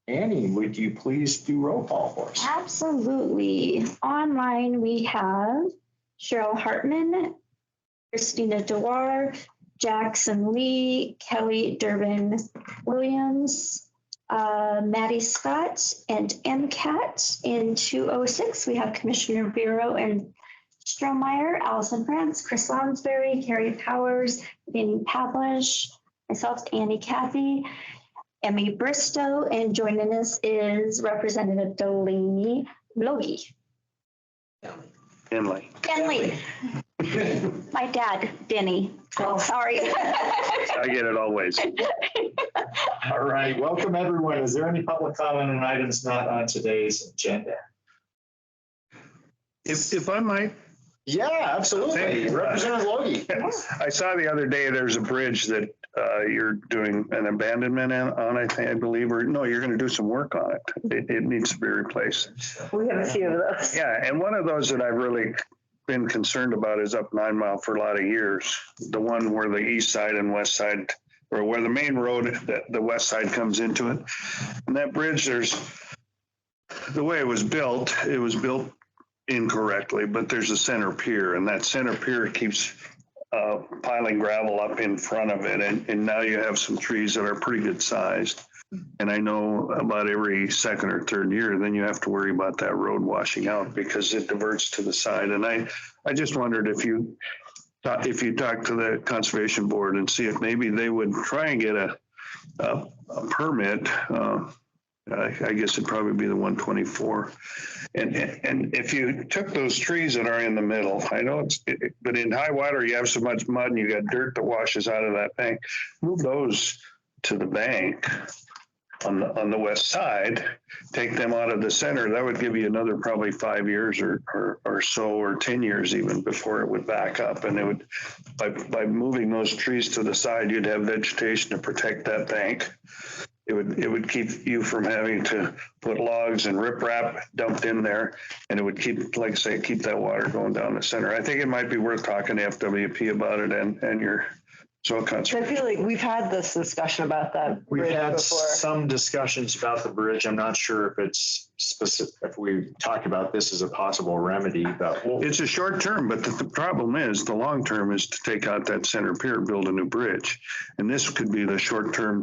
Annie, would you please do roll call for us? Absolutely. Online, we have Cheryl Hartman, Christina Dewar, Jackson Lee, Kelly Durbin Williams, Maddie Scott, and MCAT. In 206, we have Commissioner Bureau and Strohmeyer, Allison France, Chris Lonsberry, Carrie Powers, Vinnie Pavlish, myself, Annie Cathy, Emmy Bristow, and joining us is Representative Delaney Logie. Henley. My dad, Denny. Oh, sorry. I get it always. All right, welcome everyone. Is there any public comment on items not on today's agenda? If I might. Yeah, absolutely. Representative Logie. I saw the other day there's a bridge that you're doing an abandonment on, I believe, or no, you're going to do some work on it. It needs to be replaced. We have a few of those. Yeah, and one of those that I've really been concerned about is up 9 Mile for a lot of years. The one where the east side and west side, or where the main road, the west side comes into it. And that bridge, the way it was built incorrectly, but there's a center pier, and that center pier keeps piling gravel up in front of it. And now you have some trees that are pretty good sized. And I know about every second or third year, then you have to worry about that road washing out because it diverts to the side. And I just wondered if you talk to the Conservation Board and see if maybe they would try and get a permit. I guess it'd probably be the 124. And if you took those trees that are in the middle, I know but in high water, you have so much mud and you got dirt that washes out of that bank, move those to the bank on the west side, take them out of the center. That would give you another probably 5 years or so, or 10 years even before it would back up. And it would, by moving those trees to the side, you'd have vegetation to protect that bank. It would keep you from having to put logs and riprap dumped in there, and it would keep, like I say, keep that water going down the center. I think it might be worth talking to FWP about it and your soil conservation. I feel like we've had this discussion about that. We've had before. some discussions about the bridge. I'm not sure if it's specific, if we talk about this as a possible remedy, but it's a short term, but the problem is the long term is to take out that center pier, build a new bridge. And this could be the short term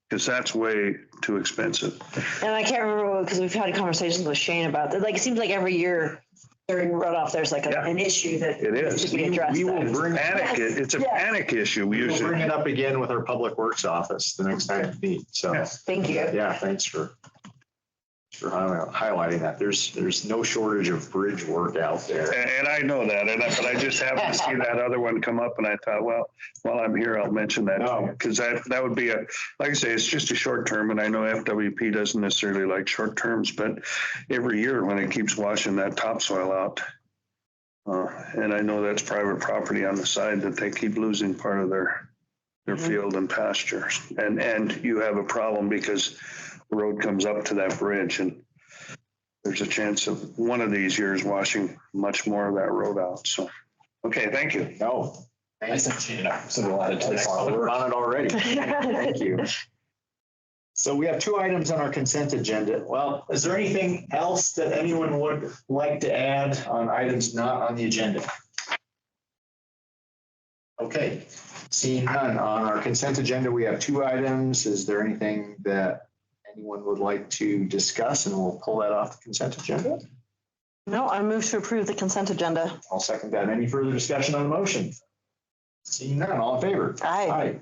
because that's way too expensive. And I can't remember because we've had conversations with Shane about that. Like, it seems like every year during runoff, there's like an issue that needs to be addressed. We will bring it's a panic issue. We usually bring it up again with our Public Works office the next time we meet. So thank you. Yeah, thanks for highlighting that. There's no shortage of bridge work out there. And I know that, but I just happened to see that other one come up, and I thought, well, while I'm here, I'll mention that because that would be like I say, it's just a short term, and I know FWP doesn't necessarily like short terms, but every year when it keeps washing that topsoil out, and I know that's private property on the side that they keep losing part of their field and pastures, and you have a problem because the road comes up to that bridge, and there's a chance of one of these years washing much more of that road out. So, okay, thank you. No, I sent you a lot of text. We're on it already. Thank you. So we have 2 items on our consent agenda. Well, is there anything else that anyone would like to add on items not on the agenda? Okay, seeing none on our consent agenda, we have 2 items. Is there anything that anyone would like to discuss, and we'll pull that off the consent agenda? No, I move to approve the consent agenda. I'll second that. Any further discussion on the motion? Seeing none, all in favor? Aye.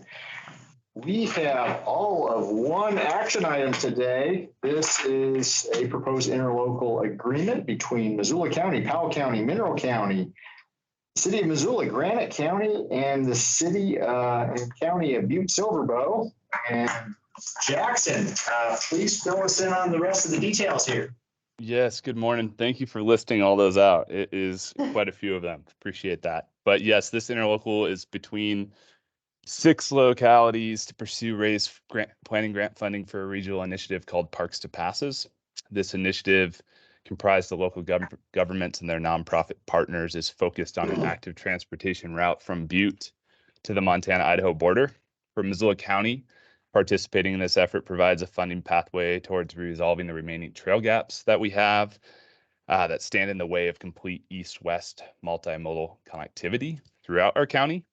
We have all of 1 action item today. This is a proposed interlocal agreement between Missoula County, Powell County, Mineral County, City of Missoula, Granite County, and the City and County of Butte-Silverbow. And Jackson, please fill us in on the rest of the details here. Yes, good morning. Thank you for listing all those out. It is quite a few of them. Appreciate that. But yes, this interlocal is between 6 localities to pursue planning grant funding for a regional initiative called Parks to Passes. This initiative, comprised of local governments and their nonprofit partners, is focused on an active transportation route from Butte to the Montana-Idaho border. For Missoula County, Participating in this effort provides a funding pathway towards resolving the remaining trail gaps that we have that stand in the way of complete east-west multimodal connectivity throughout our county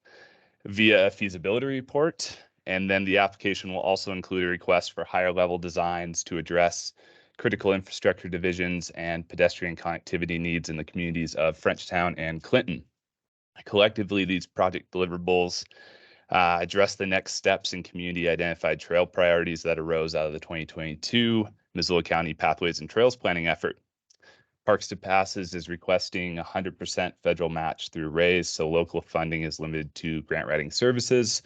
via a feasibility report. And then the application will also include a request for higher level designs to address critical infrastructure divisions and pedestrian connectivity needs in the communities of Frenchtown and Clinton. Collectively, these project deliverables address the next steps in community identified trail priorities that arose out of the 2022 Missoula County Pathways and Trails Planning effort. Parks to Passes is requesting 100% federal match through RAISE, so local funding is limited to grant writing services,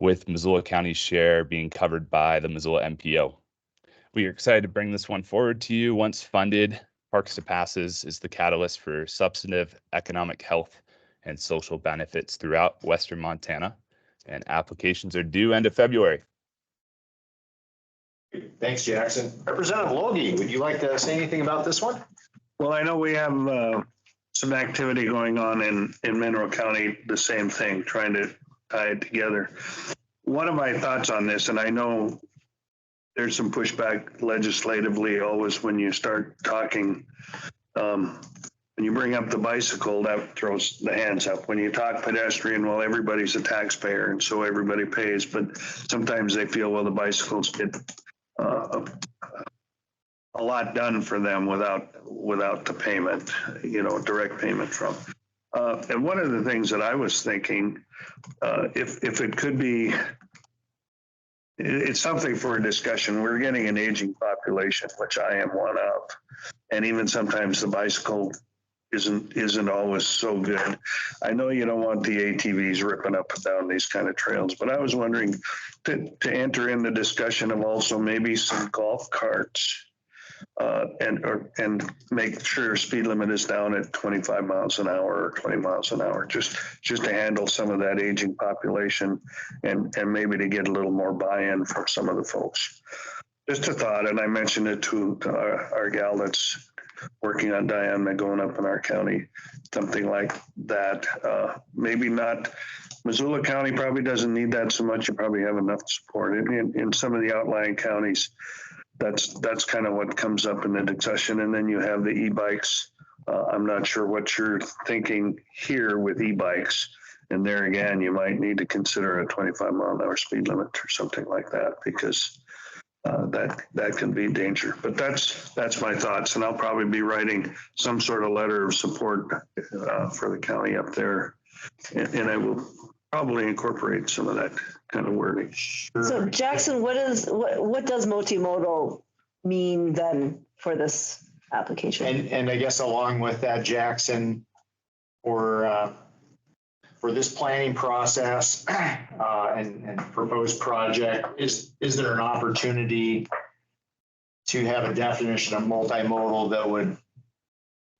with Missoula County's share being covered by the Missoula MPO. We are excited to bring this one forward to you. Once funded, Parks to Passes is the catalyst for substantive economic health and social benefits throughout Western Montana, and applications are due end of February. Thanks, Jackson. Representative Logie, would you like to say anything about this one? Well, I know we have some activity going on in Mineral County, the same thing, trying to tie it together. One of my thoughts on this, and I know there's some pushback legislatively always when you start talking, when you bring up the bicycle, that throws the hands up. When you talk pedestrian, well, everybody's a taxpayer, and so everybody pays, but sometimes they feel, well, the bicycles get a lot done for them without the payment, direct payment from. And one of the things that I was thinking, if it could be, it's something for a discussion. We're getting an aging population, which I am one of, and even sometimes the bicycle isn't always so good. I know you don't want the ATVs ripping up and down these kind of trails, but I was wondering to enter in the discussion of also maybe some golf carts. And make sure speed limit is down at 25 miles an hour or 20 miles an hour, just to handle some of that aging population and maybe to get a little more buy-in from some of the folks. Just a thought, and I mentioned it to our gal that's working on Diane going up in our county, something like that. Maybe not. Missoula County probably doesn't need that so much. You probably have enough support in some of the outlying counties. That's kind of what comes up in the discussion. And then you have the e-bikes. I'm not sure what you're thinking here with e-bikes. And there again, you might need to consider a 25 mile an hour speed limit or something like that, because that can be danger. But that's my thoughts. And I'll probably be writing some sort of letter of support for the county up there. And I will probably incorporate some of that kind of wording. Sure. So Jackson, what does multimodal mean then for this application? And I guess along with that, Jackson, for this planning process and proposed project, is there an opportunity to have a definition of multimodal that would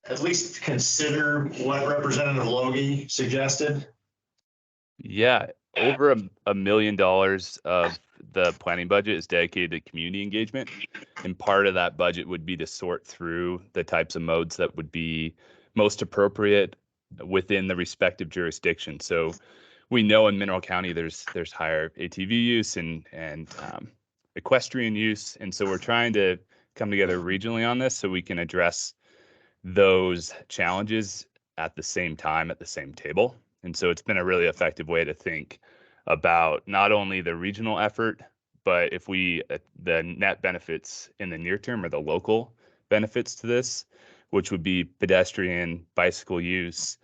at least consider what Representative Logie suggested? Yeah, over $1 million of the planning budget is dedicated to community engagement. And part of that budget would be to sort through the types of modes that would be most appropriate within the respective jurisdiction. So we know in Mineral County there's higher ATV use and equestrian use. And so we're trying to come together regionally on this so we can address those challenges at the same time, at the same table. And so it's been a really effective way to think about not only the regional effort, but if the net benefits in the near term or the local benefits to this, which would be pedestrian, bicycle use.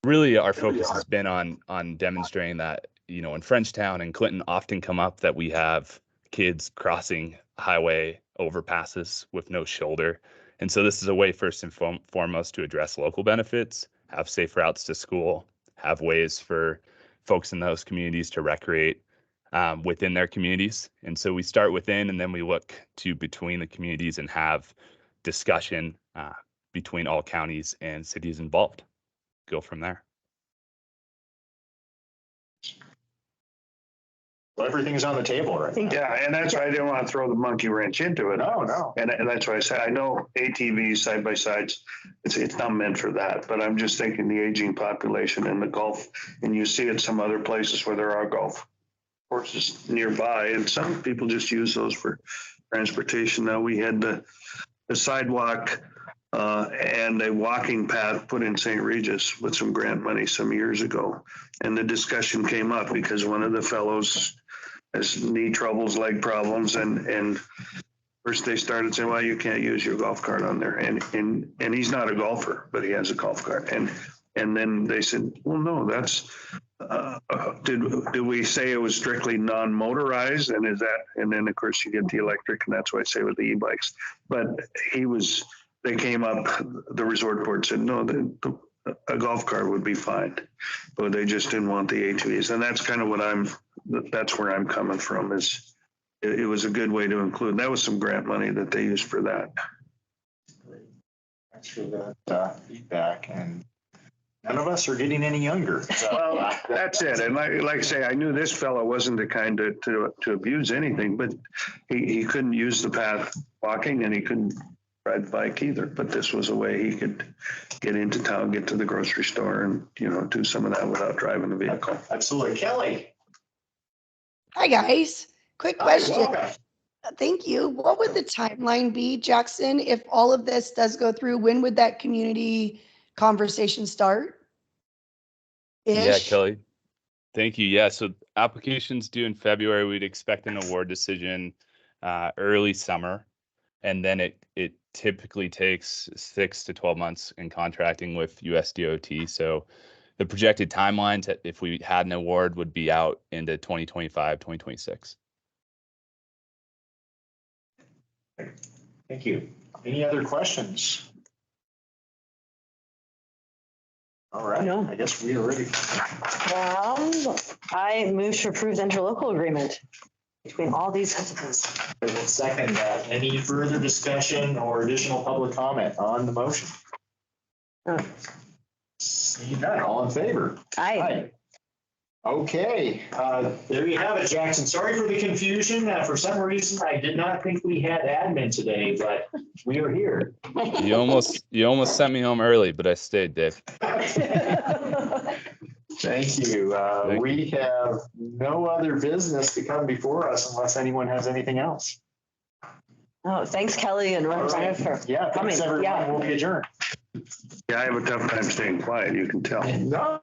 Really, our focus has been on demonstrating that, in Frenchtown and Clinton often come up that we have kids crossing highway overpasses with no shoulder. And so this is a way first and foremost to address local benefits, have safe routes to school, have ways for folks in those communities to recreate within their communities. And so we start within, and then we look to between the communities and have discussion between all counties and cities involved. Go from there. Well, everything's on the table, right? Yeah, and that's why I didn't want to throw the monkey wrench into it. No. And that's why I said, I know ATVs, side by sides, it's not meant for that, but I'm just thinking the aging population and the golf, and you see it some other places where there are golf horses nearby, and some people just use those for transportation. Now, we had the sidewalk and a walking path put in St. Regis with some grant money some years ago. And the discussion came up because one of the fellows has knee troubles, leg problems, and first they started saying, well, you can't use your golf cart on there. And he's not a golfer, but he has a golf cart. And then they said, well, no, that's, did we say it was strictly non-motorized? And is that, and then of course you get the electric, and that's why I say with the e-bikes. But they came up, the resort board said, no, a golf cart would be fine, but they just didn't want the ATVs. And that's kind of that's where I'm coming from, is it was a good way to include. That was some grant money that they used for that. Thanks for that feedback. And none of us are getting any younger. So. Well, that's it. And like I say, I knew this fellow wasn't the kind to abuse anything, but he couldn't use the path walking, and he couldn't ride the bike either. But this was a way he could get into town, get to the grocery store, and, do some of that without driving the vehicle. Absolutely. Kelly. Hi, guys. Quick question. Welcome. Thank you. What would the timeline be, Jackson, if all of this does go through? When would that community conversation start? Yeah, Kelly. Thank you. Yeah, so applications due in February. We'd expect an award decision early summer, and then it typically takes 6 to 12 months in contracting with USDOT. So the projected timelines, if we had an award, would be out into 2025, 2026. Thank you. Any other questions? All right. No. I guess we are ready. I move to approve the interlocal agreement between all these entities. I will second that. Any further discussion or additional public comment on the motion? See none. All in favor? Aye. Okay, there you have it, Jackson. Sorry for the confusion. For some reason, I did not think we had admin today, but we are here. You almost sent me home early, but I stayed, Dave. Thank you. We have no other business to come before us unless anyone has anything else. Oh, thanks, Kelly and Representative for Yeah, coming. thanks everyone. Yeah. We'll be adjourned. Yeah, I have a tough time staying quiet, you can tell. No.